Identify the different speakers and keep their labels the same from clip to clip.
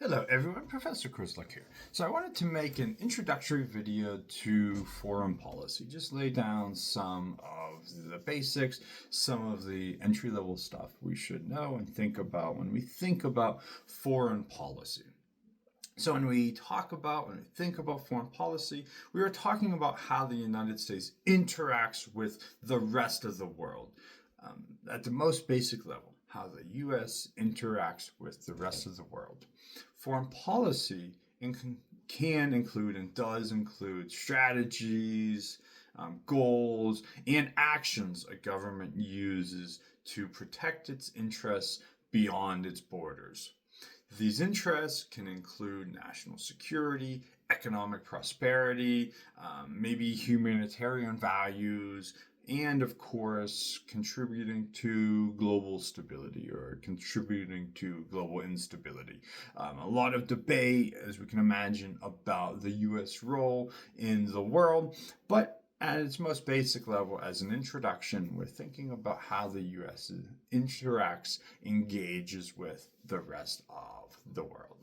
Speaker 1: Hello everyone, Professor Kurzluck here. So I wanted to make an introductory video to foreign policy. Just lay down some of the basics, some of the entry-level stuff we should know and think about when we think about foreign policy. So when we think about foreign policy, we are talking about how the United States interacts with the rest of the world. At the most basic level, how the U.S. interacts with the rest of the world. Foreign policy can include and does include strategies, goals, and actions a government uses to protect its interests beyond its borders. These interests can include national security, economic prosperity, maybe humanitarian values, and of course, contributing to global stability or contributing to global instability. A lot of debate, as we can imagine, about the U.S. role in the world, but at its most basic level, as an introduction, we're thinking about how the U.S. interacts, engages with the rest of the world.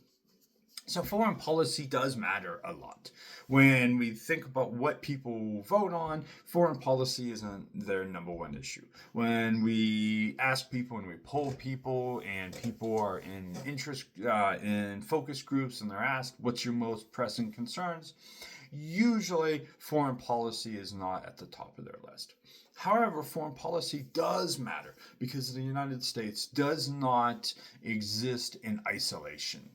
Speaker 1: So foreign policy does matter a lot. When we think about what people vote on, foreign policy isn't their number one issue. When we ask people and we poll people and people are in focus groups and they're asked, what's your most pressing concerns? Usually foreign policy is not at the top of their list. However, foreign policy does matter because the United States does not exist in isolation.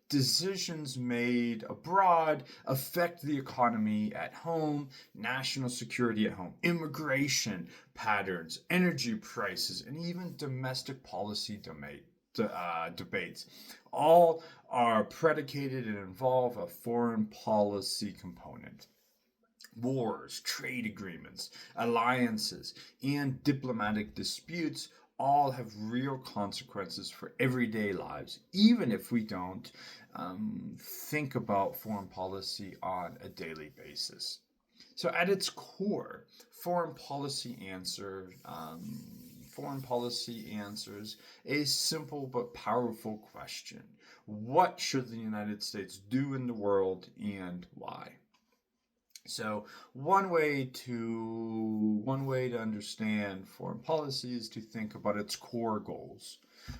Speaker 1: Decisions made abroad affect the economy at home, national security at home, immigration patterns, energy prices, and even domestic policy debates. All are predicated and involve a foreign policy component. Wars, trade agreements, alliances, and diplomatic disputes all have real consequences for everyday lives, even if we don't think about foreign policy on a daily basis. So, at its core, foreign policy answers a simple but powerful question: what should the United States do in the world, and why? So one way to understand foreign policy is to think about its core goals.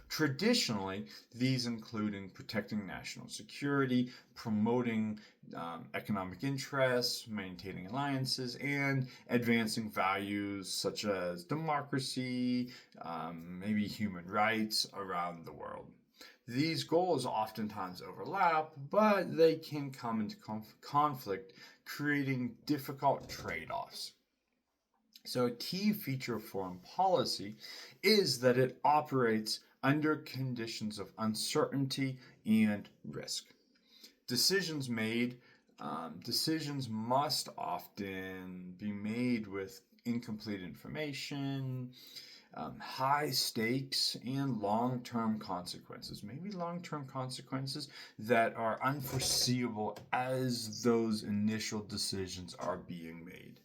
Speaker 1: Traditionally, these including protecting national security, promoting economic interests, maintaining alliances, and advancing values such as democracy, maybe human rights around the world. These goals oftentimes overlap, but they can come into conflict, creating difficult trade offs. So, a key feature of foreign policy is that it operates under conditions of uncertainty and risk. Decisions made, Decisions must often be made with incomplete information, high stakes, and long term consequences. Maybe long term consequences that are unforeseeable as those initial decisions are being made.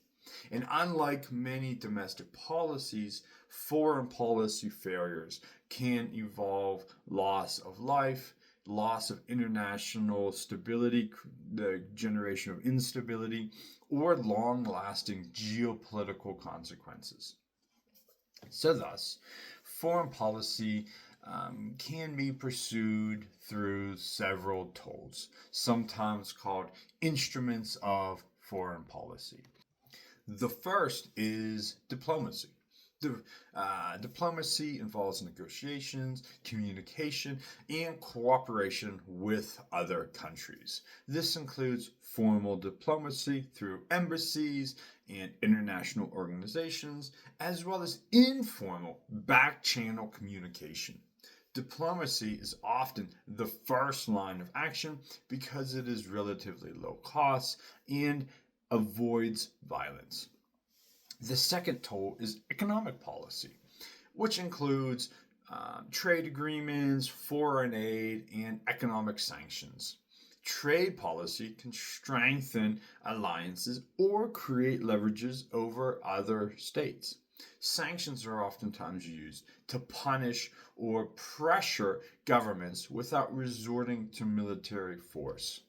Speaker 1: And unlike many domestic policies, foreign policy failures can involve loss of life, loss of international stability, the generation of instability, or long lasting geopolitical consequences. So, thus, foreign policy can be pursued through several tools, sometimes called instruments of foreign policy. The first is diplomacy. Diplomacy involves negotiations, communication, and cooperation with other countries. This includes formal diplomacy through embassies and international organizations, as well as informal back channel communication. Diplomacy is often the first line of action because it is relatively low cost and avoids violence. The second tool is economic policy, which includes trade agreements, foreign aid, and economic sanctions. Trade policy can strengthen alliances or create leverages over other states. Sanctions are oftentimes used to punish or pressure governments without resorting to military force.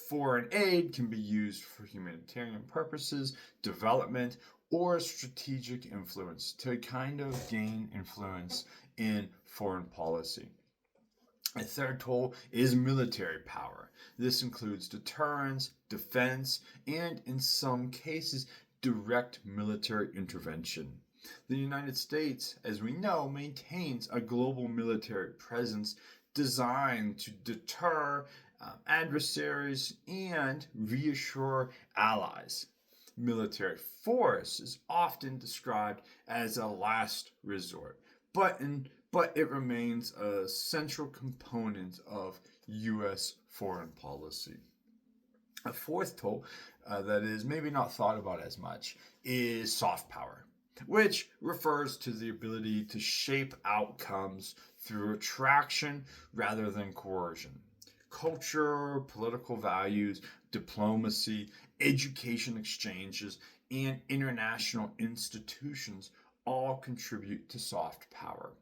Speaker 1: Foreign aid can be used for humanitarian purposes, development, or strategic influence to kind of gain influence in foreign policy. A third tool is military power. This includes deterrence, defense, and in some cases, direct military intervention. The United States, as we know, maintains a global military presence designed to deter adversaries and reassure allies. Military force is often described as a last resort, but it remains a central component of U.S. foreign policy. A fourth tool that is maybe not thought about as much is soft power, which refers to the ability to shape outcomes through attraction rather than coercion. Culture, political values, diplomacy, education exchanges, and international institutions all contribute to soft power.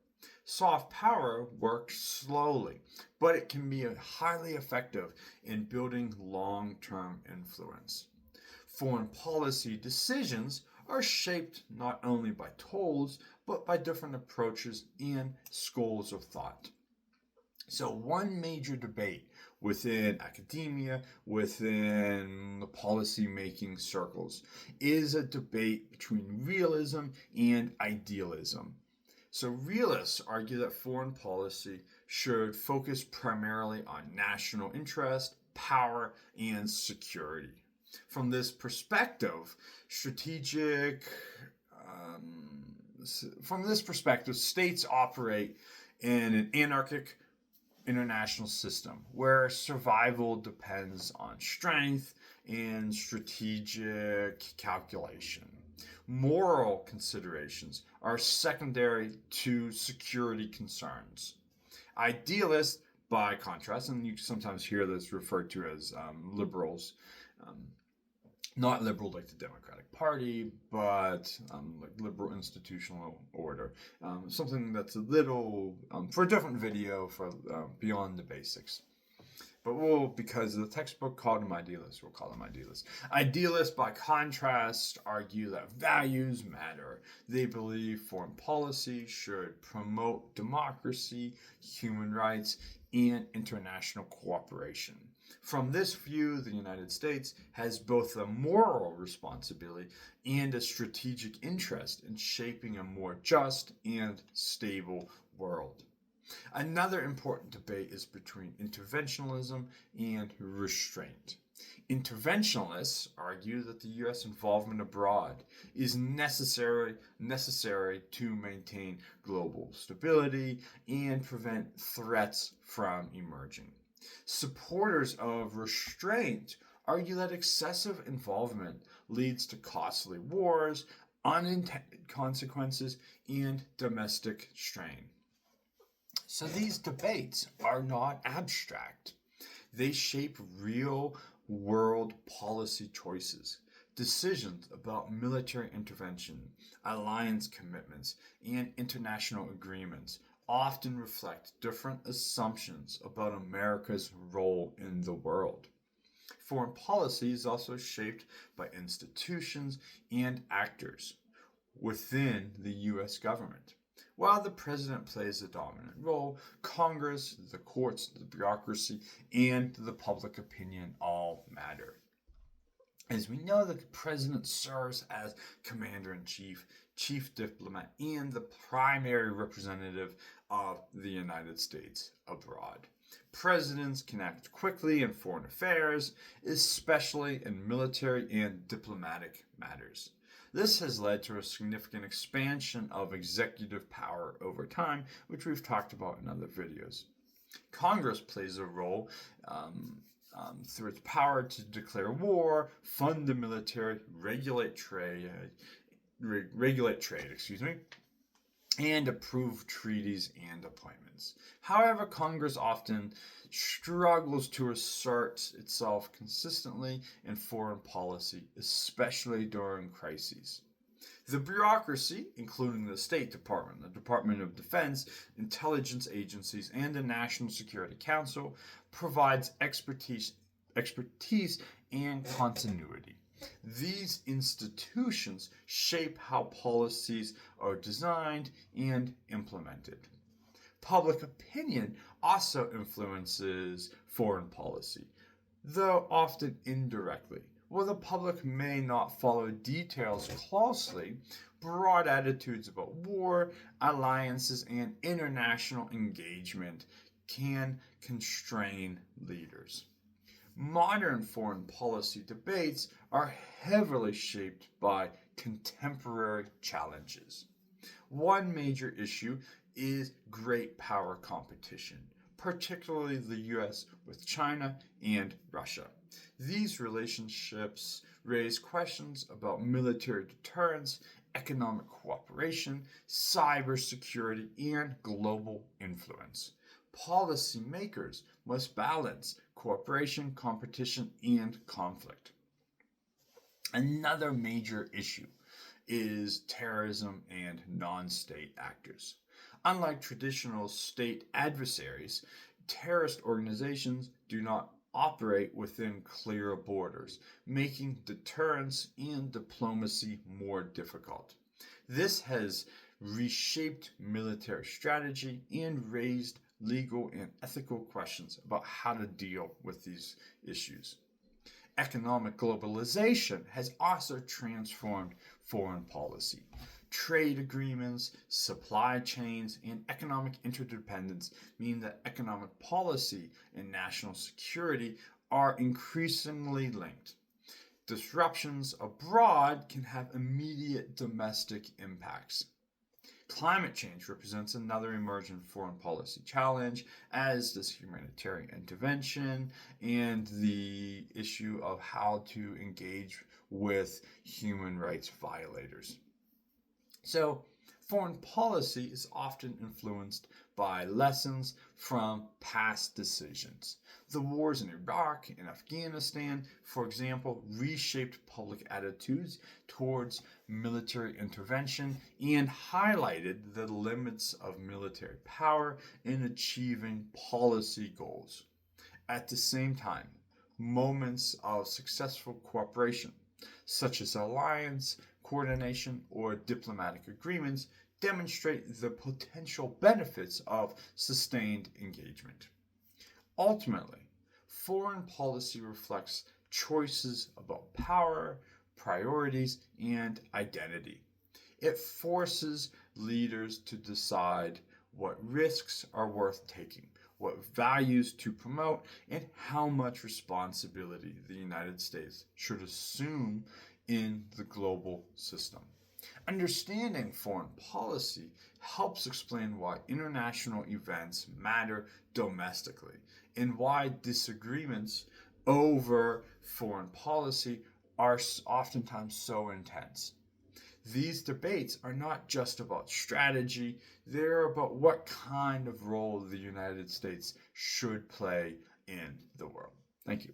Speaker 1: Soft power works slowly, but it can be highly effective in building long-term influence. Foreign policy decisions are shaped not only by tools, but by different approaches and schools of thought. So, one major debate within academia, within the policy making circles, is a debate between realism and idealism. So, realists argue that foreign policy should focus primarily on national interest, power, and security. From this perspective, states operate in an anarchic international system where survival depends on strength and strategic calculation. Moral considerations are secondary to security concerns. Idealists, by contrast, and you sometimes hear this referred to as liberals, not liberal like the Democratic Party, but like liberal institutional order. Something that's a little, for a different video, for beyond the basics. But because the textbook called them idealists, we'll call them idealists. Idealists, by contrast, argue that values matter. They believe foreign policy should promote democracy, human rights, and international cooperation. From this view, the United States has both a moral responsibility and a strategic interest in shaping a more just and stable world. Another important debate is between interventionism and restraint. Interventionalists argue that the U.S. involvement abroad is necessary to maintain global stability and prevent threats from emerging. Supporters of restraint argue that excessive involvement leads to costly wars, unintended consequences, and domestic strain. So these debates are not abstract. They shape real world policy choices. Decisions about military intervention, alliance commitments, and international agreements often reflect different assumptions about America's role in the world. Foreign policy is also shaped by institutions and actors within the U.S. government. While the president plays a dominant role, Congress, the courts, the bureaucracy, and the public opinion all matter. As we know, the president serves as commander-in-chief, chief diplomat, and the primary representative of the United States abroad. Presidents can act quickly in foreign affairs, especially in military and diplomatic matters. This has led to a significant expansion of executive power over time, which we've talked about in other videos. Congress plays a role through its power to declare war, fund the military, regulate trade, and approve treaties and appointments. However, Congress often struggles to assert itself consistently in foreign policy, especially during crises. The bureaucracy, including the State Department, the Department of Defense, intelligence agencies, and the National Security Council, provides expertise and continuity. These institutions shape how policies are designed and implemented. Public opinion also influences foreign policy, though often indirectly. While the public may not follow details closely, broad attitudes about war, alliances, and international engagement can constrain leaders. Modern foreign policy debates are heavily shaped by contemporary challenges. One major issue is great power competition, particularly the US with China and Russia. These relationships raise questions about military deterrence, economic cooperation, cybersecurity, and global influence. Policymakers must balance cooperation, competition, and conflict. Another major issue is terrorism and non state actors. Unlike traditional state adversaries, terrorist organizations do not operate within clear borders, making deterrence and diplomacy more difficult. This has reshaped military strategy and raised legal and ethical questions about how to deal with these issues. Economic globalization has also transformed foreign policy. Trade agreements, supply chains, and economic interdependence mean that economic policy and national security are increasingly linked. Disruptions abroad can have immediate domestic impacts. Climate change represents another emerging foreign policy challenge, as does humanitarian intervention and the issue of how to engage with human rights violators. So, foreign policy is often influenced by lessons from past decisions. The wars in Iraq and Afghanistan, for example, reshaped public attitudes towards military intervention and highlighted the limits of military power in achieving policy goals. At the same time, moments of successful cooperation, such as alliance, coordination, or diplomatic agreements, demonstrate the potential benefits of sustained engagement. Ultimately, foreign policy reflects choices about power, priorities, and identity. It forces leaders to decide what risks are worth taking, what values to promote, and how much responsibility the United States should assume in the global system. Understanding foreign policy helps explain why international events matter domestically and why disagreements over foreign policy are oftentimes so intense. These debates are not just about strategy, they're about what kind of role the United States should play in the world. Thank you.